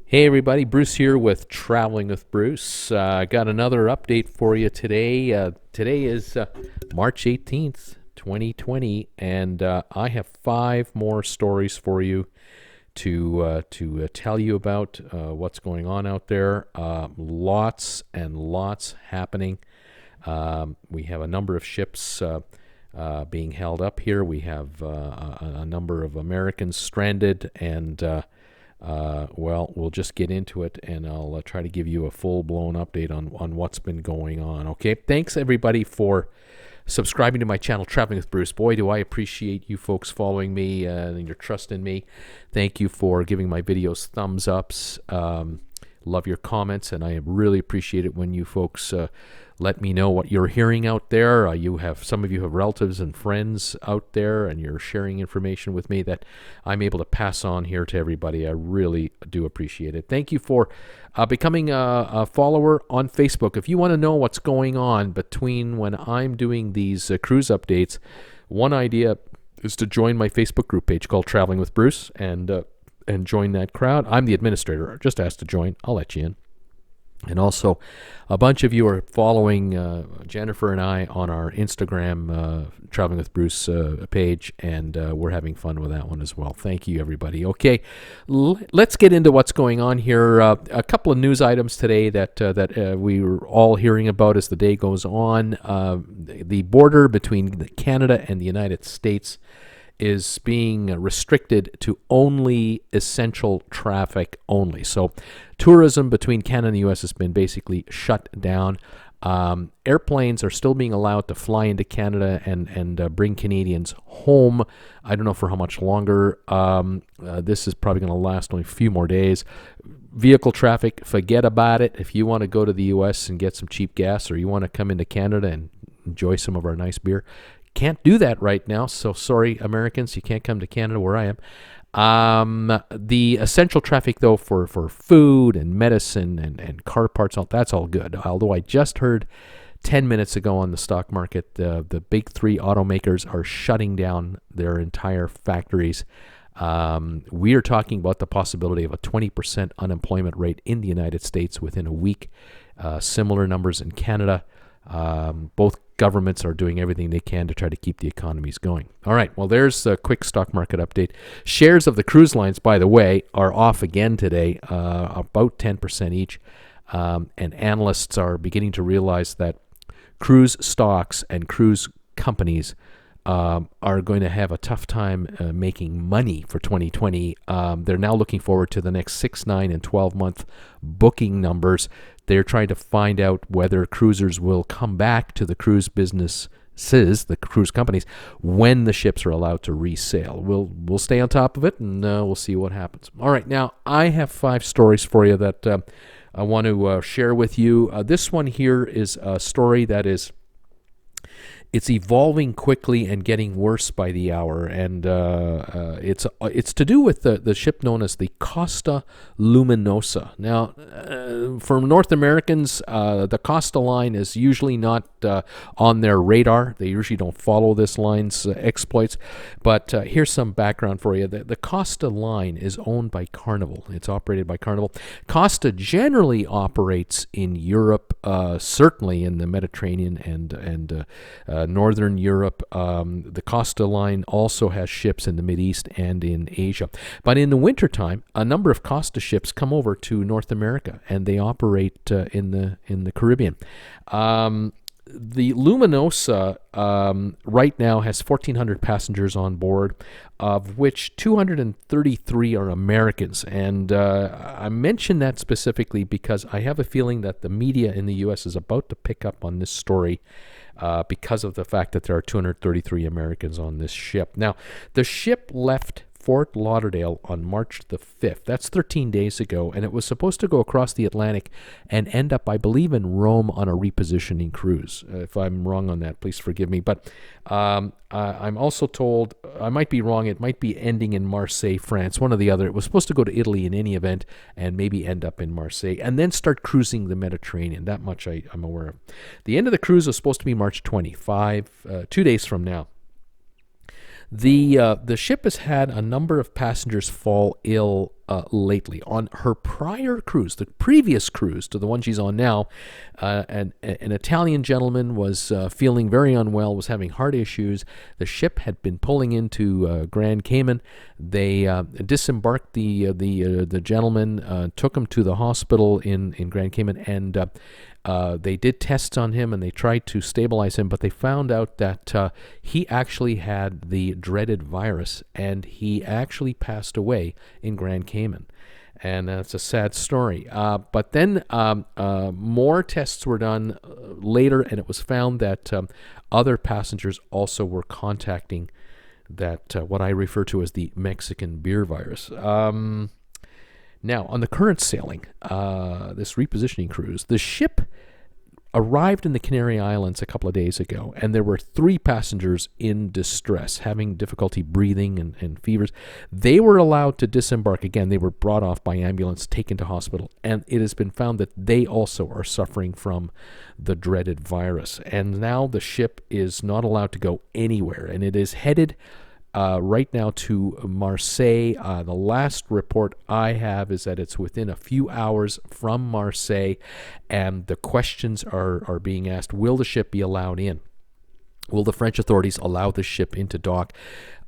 Hey everybody, Bruce here with Traveling with Bruce. Got another update for you today. Today is March 18th, 2020, and I have five more stories for you to tell you about what's going on out there. Lots and lots happening. We have a number of ships being held up here. We have a number of Americans stranded, and well, we'll just get into it, and I'll try to give you a full-blown update on what's been going on. Okay, thanks everybody for subscribing to my channel, Traveling with Bruce. Boy, do I appreciate you folks following me and your trust in me. Thank you for giving my videos thumbs ups. Love your comments, and I really appreciate it when you folks let me know what you're hearing out there. Some of you have relatives and friends out there, and you're sharing information with me that I'm able to pass on here to everybody. I really do appreciate it. Thank you for becoming a follower on Facebook. If you want to know what's going on between when I'm doing these cruise updates, one idea is to join my Facebook group page called Traveling with Bruce, and join that crowd. I'm the administrator. Just ask to join. I'll let you in. And also, a bunch of you are following Jennifer and I on our Instagram Traveling with Bruce page, and we're having fun with that one as well. Thank you, everybody. Okay, let's get into what's going on here. A couple of news items today that we were all hearing about as the day goes on. The border between Canada and the United States is being restricted to only essential traffic only. So tourism between Canada and the U.S. has been basically shut down. Airplanes are still being allowed to fly into Canada and bring Canadians home. I don't know for how much longer. This is probably going to last only a few more days. Vehicle traffic, forget about it. If you want to go to the U.S. and get some cheap gas, or you want to come into Canada and enjoy some of our nice beer, can't do that right now, so sorry, Americans, you can't come to Canada where I am. The essential traffic, though, for food and medicine and car parts, that's all good. Although I just heard 10 minutes ago on the stock market, the big three automakers are shutting down their entire factories. We are talking about the possibility of a 20% unemployment rate in the United States within a week. Similar numbers in Canada. Both governments are doing everything they can to try to keep the economies going. All right, well, there's a quick stock market update. Shares of the cruise lines, by the way, are off again today, about 10% each. And analysts are beginning to realize that cruise stocks and cruise companies are going to have a tough time making money for 2020. They're now looking forward to the next 6, 9, and 12-month booking numbers. They're trying to find out whether cruisers will come back to the cruise businesses, the cruise companies, when the ships are allowed to resail. We'll stay on top of it, and we'll see what happens. All right, now I have 5 stories for you that I want to share with you. This one here is a story that it's evolving quickly and getting worse by the hour, and it's to do with the ship known as the Costa Luminosa. Now, for North Americans, the Costa line is usually not on their radar. They usually don't follow this line's exploits. But here's some background for you. The Costa line is owned by Carnival. It's operated by Carnival. Costa generally operates in Europe, certainly in the Mediterranean and Northern Europe. The Costa line also has ships in the Mideast and in Asia. But in the wintertime, a number of Costa ships come over to North America, and they operate in the Caribbean. The Luminosa right now has 1,400 passengers on board, of which 233 are Americans. And I mention that specifically because I have a feeling that the media in the U.S. is about to pick up on this story because of the fact that there are 233 Americans on this ship. Now, the ship left Fort Lauderdale on March the 5th. That's 13 days ago, and it was supposed to go across the Atlantic and end up, I believe, in Rome on a repositioning cruise. If I'm wrong on that, please forgive me. But I'm also told, I might be wrong, it might be ending in Marseilles, France, one or the other. It was supposed to go to Italy in any event and maybe end up in Marseille and then start cruising the Mediterranean. That much I'm aware of. The end of the cruise was supposed to be March 25, 2 days from now. The ship has had a number of passengers fall ill lately. On her prior cruise, the previous cruise to the one she's on now, an Italian gentleman was feeling very unwell, was having heart issues. The ship had been pulling into Grand Cayman. They disembarked the gentleman, took him to the hospital in Grand Cayman, and they did tests on him and they tried to stabilize him, but they found out that he actually had the dreaded virus, and he actually passed away in Grand Cayman. And that's a sad story. But then more tests were done later, and it was found that other passengers also were contacting that what I refer to as the Mexican beer virus. Now, on the current sailing, this repositioning cruise, the ship arrived in the Canary Islands a couple of days ago, and there were 3 passengers in distress, having difficulty breathing and fevers. They were allowed to disembark. Again, they were brought off by ambulance, taken to hospital, and it has been found that they also are suffering from the dreaded virus. And now the ship is not allowed to go anywhere, and it is headed right now to Marseille. The last report I have is that it's within a few hours from Marseille, and the questions are being asked: will the ship be allowed in? Will the French authorities allow the ship into dock?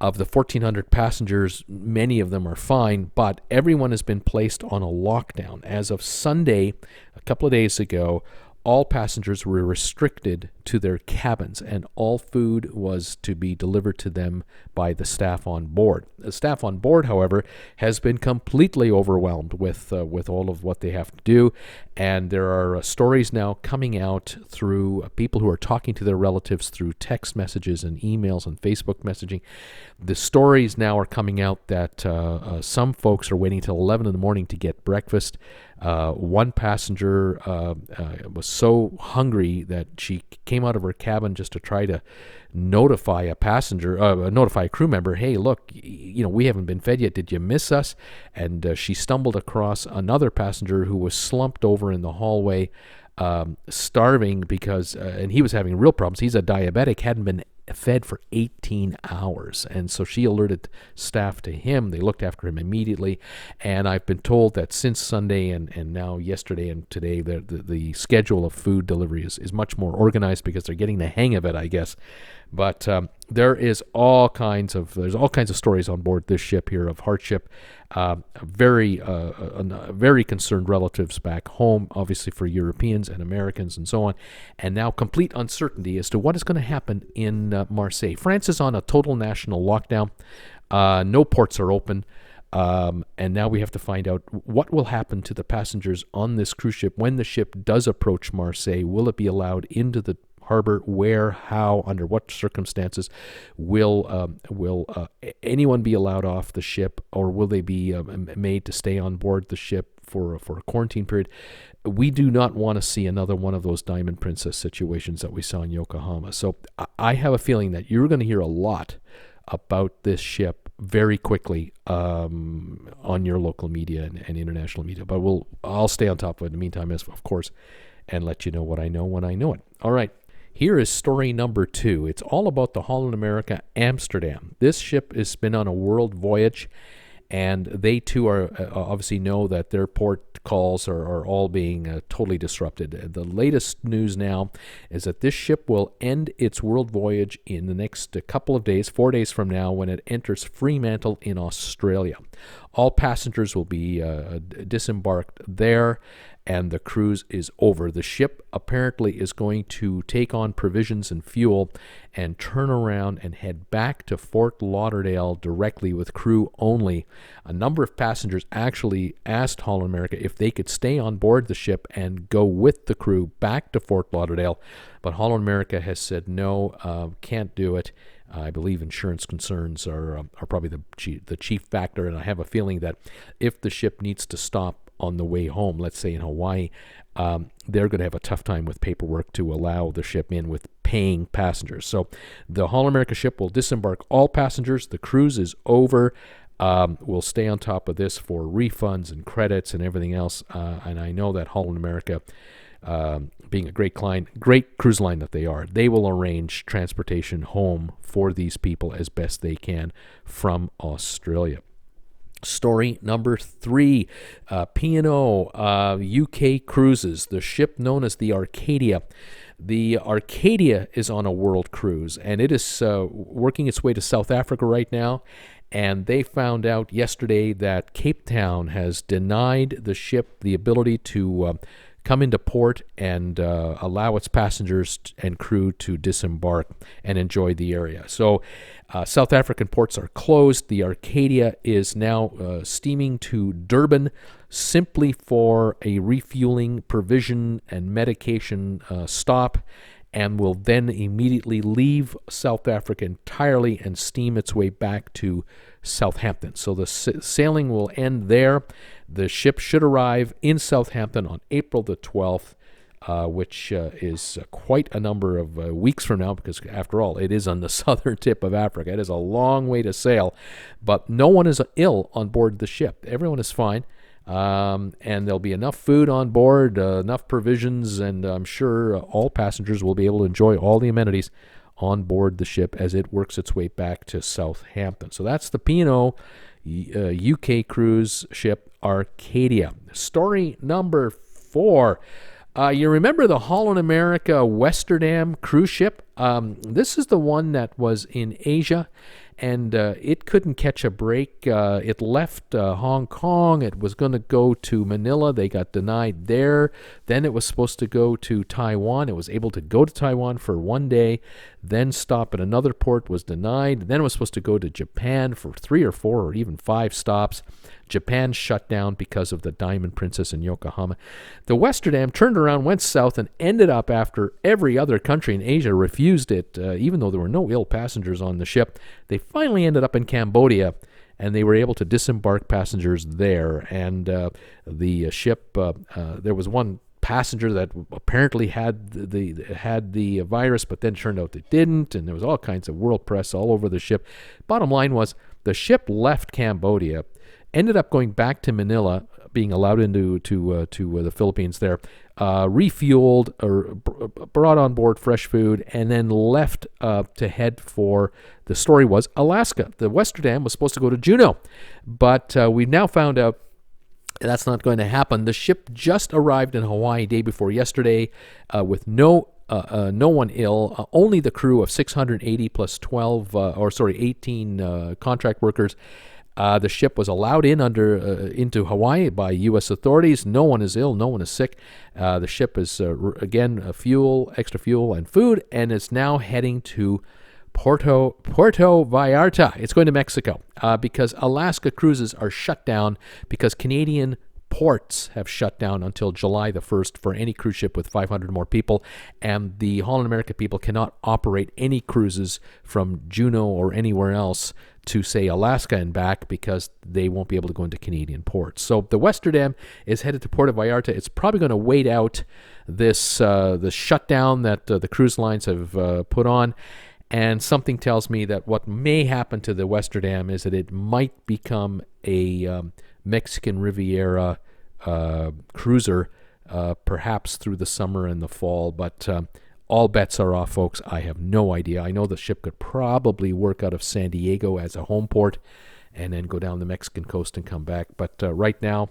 Of the 1,400 passengers, many of them are fine, but everyone has been placed on a lockdown. As of Sunday, a couple of days ago, all passengers were restricted to their cabins, and all food was to be delivered to them by the staff on board. The staff on board, however, has been completely overwhelmed with all of what they have to do, and there are stories now coming out through people who are talking to their relatives through text messages and emails and Facebook messaging. The stories now are coming out that some folks are waiting till 11 in the morning to get breakfast. One passenger was so hungry that she came out of her cabin just to try to notify a crew member, hey, look, we haven't been fed yet. Did you miss us? And she stumbled across another passenger who was slumped over in the hallway, starving because, and he was having real problems. He's a diabetic, hadn't been fed for 18 hours. And so she alerted staff to him. They looked after him immediately. And I've been told that since Sunday and now yesterday and today, the schedule of food delivery is much more organized because they're getting the hang of it, I guess. But there's all kinds of stories on board this ship here of hardship. Very concerned relatives back home, obviously for Europeans and Americans and so on, and now complete uncertainty as to what is going to happen in Marseille. France is on a total national lockdown. No ports are open. And now we have to find out what will happen to the passengers on this cruise ship when the ship does approach Marseille. Will it be allowed into the harbor? Where, how, under what circumstances will anyone be allowed off the ship, or will they be made to stay on board the ship for a quarantine period? We do not want to see another one of those Diamond Princess situations that we saw in Yokohama. So I have a feeling that you're going to hear a lot about this ship very quickly on your local media and international media. But I'll stay on top of it in the meantime, of course, and let you know what I know when I know it. All right. Here is story number 2. It's all about the Holland America Amsterdam. This ship has been on a world voyage, and they too are obviously know that their port calls are all being totally disrupted. The latest news now is that this ship will end its world voyage in the next couple of days, 4 days from now, when it enters Fremantle in Australia. All passengers will be disembarked there, and the cruise is over. The ship apparently is going to take on provisions and fuel and turn around and head back to Fort Lauderdale directly with crew only. A number of passengers actually asked Holland America if they could stay on board the ship and go with the crew back to Fort Lauderdale, but Holland America has said no, can't do it. I believe insurance concerns are probably the chief factor, and I have a feeling that if the ship needs to stop on the way home, let's say in Hawaii, they're going to have a tough time with paperwork to allow the ship in with paying passengers. So the Holland America ship will disembark all passengers. The cruise is over. We'll stay on top of this for refunds and credits and everything else. And I know that Holland America being a great client, great cruise line that they are, they will arrange transportation home for these people as best they can from Australia. Story number 3, P&O UK Cruises, the ship known as the Arcadia. The Arcadia is on a world cruise, and it is working its way to South Africa right now. And they found out yesterday that Cape Town has denied the ship the ability to come into port and allow its passengers and crew to disembark and enjoy the area. So South African ports are closed. The Arcadia is now steaming to Durban simply for a refueling, provision, and medication stop, and will then immediately leave South Africa entirely and steam its way back to Southampton. So the sailing will end there. The ship should arrive in Southampton on April the 12th, which is quite a number of weeks from now, because after all, it is on the southern tip of Africa. It is a long way to sail, but no one is ill on board the ship. Everyone is fine. And there'll be enough food on board, enough provisions, and I'm sure all passengers will be able to enjoy all the amenities on board the ship as it works its way back to Southampton. So that's the P&O UK cruise ship Arcadia. Story number 4. You remember the Holland America Westerdam cruise ship? This is the one that was in Asia, and it couldn't catch a break. It left Hong Kong. It was going to go to Manila. They got denied there. Then it was supposed to go to Taiwan. It was able to go to Taiwan for one day, then stop at another port, was denied. Then it was supposed to go to Japan for 3 or 4 or even 5 stops. Japan shut down because of the Diamond Princess in Yokohama. The Westerdam turned around, went south, and ended up, after every other country in Asia refused it, even though there were no ill passengers on the ship. They finally ended up in Cambodia, and they were able to disembark passengers there. And the ship, there was one passenger that apparently had the virus, but then turned out they didn't, and there was all kinds of world press all over the ship. Bottom line was, the ship left Cambodia, ended up going back to Manila, being allowed into the Philippines there, refueled or brought on board fresh food, and then left to head for, the story was, Alaska. The Westerdam was supposed to go to Juneau, but we've now found out that's not going to happen. The ship just arrived in Hawaii day before yesterday with no one ill, only the crew of 680 plus 18 contract workers. The ship was allowed in into Hawaii by U.S. authorities. No one is ill. No one is sick. The ship is, again, extra fuel and food, and is now heading to Puerto Vallarta. It's going to Mexico because Alaska cruises are shut down because Canadian ports have shut down until July the 1st for any cruise ship with 500 more people, and the Holland America people cannot operate any cruises from Juneau or anywhere else to, say, Alaska and back, because they won't be able to go into Canadian ports. So the Westerdam is headed to Puerto Vallarta. It's probably going to wait out this the shutdown that the cruise lines have put on, and something tells me that what may happen to the Westerdam is that it might become a Mexican Riviera cruiser, perhaps through the summer and the fall, but all bets are off, folks. I have no idea. I know the ship could probably work out of San Diego as a home port and then go down the Mexican coast and come back. But right now,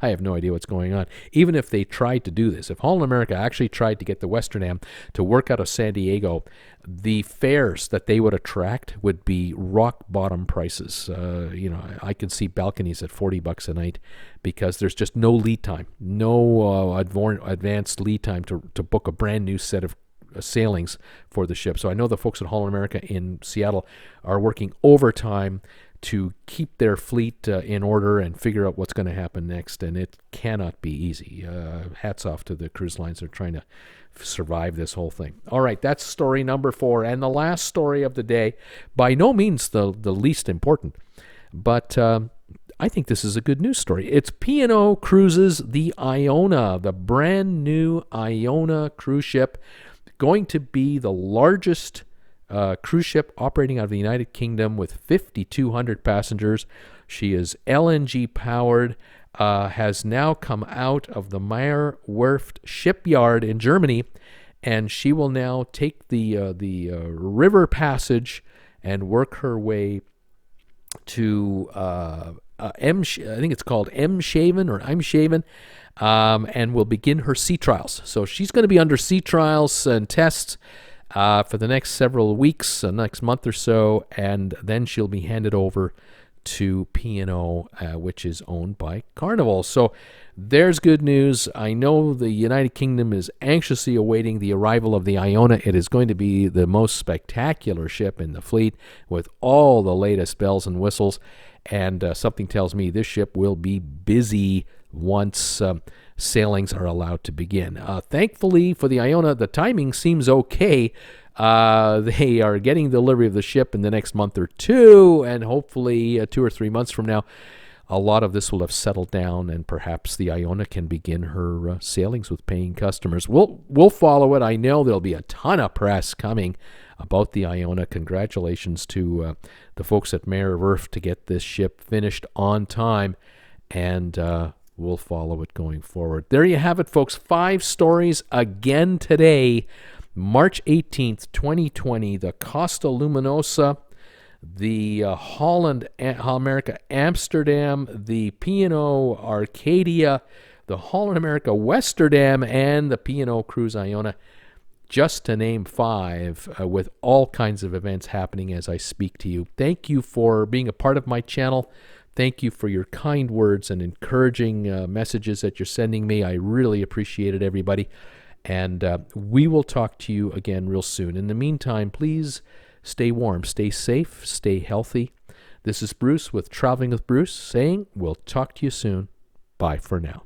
I have no idea what's going on. Even if they tried to do this, if Holland America actually tried to get the Westerdam to work out of San Diego, the fares that they would attract would be rock bottom prices. I can see balconies at $40 a night because there's just no lead time, no advanced lead time to book a brand new set of sailings for the ship. So I know the folks at Holland America in Seattle are working overtime to keep their fleet in order and figure out what's going to happen next, and it cannot be easy. Hats off to the cruise lines that are trying to survive this whole thing. All right, that's story number 4, and the last story of the day, by no means the least important, but I think this is a good news story. It's P&O Cruises, the Iona, the brand new Iona cruise ship, going to be the largest cruise ship operating out of the United Kingdom with 5,200 passengers. She is LNG powered. has now come out of the Meyer Werft shipyard in Germany, and she will now take the river passage and work her way to I think it's called Emshaven or Eimshaven, and will begin her sea trials. So she's going to be under sea trials and tests for the next several weeks, next month or so, and then she'll be handed over to P&O, which is owned by Carnival. So there's good news. I know the United Kingdom is anxiously awaiting the arrival of the Iona. It is going to be the most spectacular ship in the fleet with all the latest bells and whistles, and something tells me this ship will be busy once sailings are allowed to begin. Thankfully for the Iona, the timing seems okay. They are getting delivery of the ship in the next month or two, and hopefully 2 or 3 months from now, a lot of this will have settled down, and perhaps the Iona can begin her sailings with paying customers. We'll follow it. I know there'll be a ton of press coming about the Iona. Congratulations to the folks at Meyer Werft to get this ship finished on time, and we'll follow it going forward. There you have it, folks. 5 stories again today. March 18th, 2020, the Costa Luminosa, the Holland America Amsterdam, the P&O Arcadia, the Holland America Westerdam, and the P&O Cruise Iona, just to name 5, with all kinds of events happening as I speak to you. Thank you for being a part of my channel. Thank you for your kind words and encouraging messages that you're sending me. I really appreciate it, everybody. And we will talk to you again real soon. In the meantime, please stay warm, stay safe, stay healthy. This is Bruce with Traveling with Bruce saying we'll talk to you soon. Bye for now.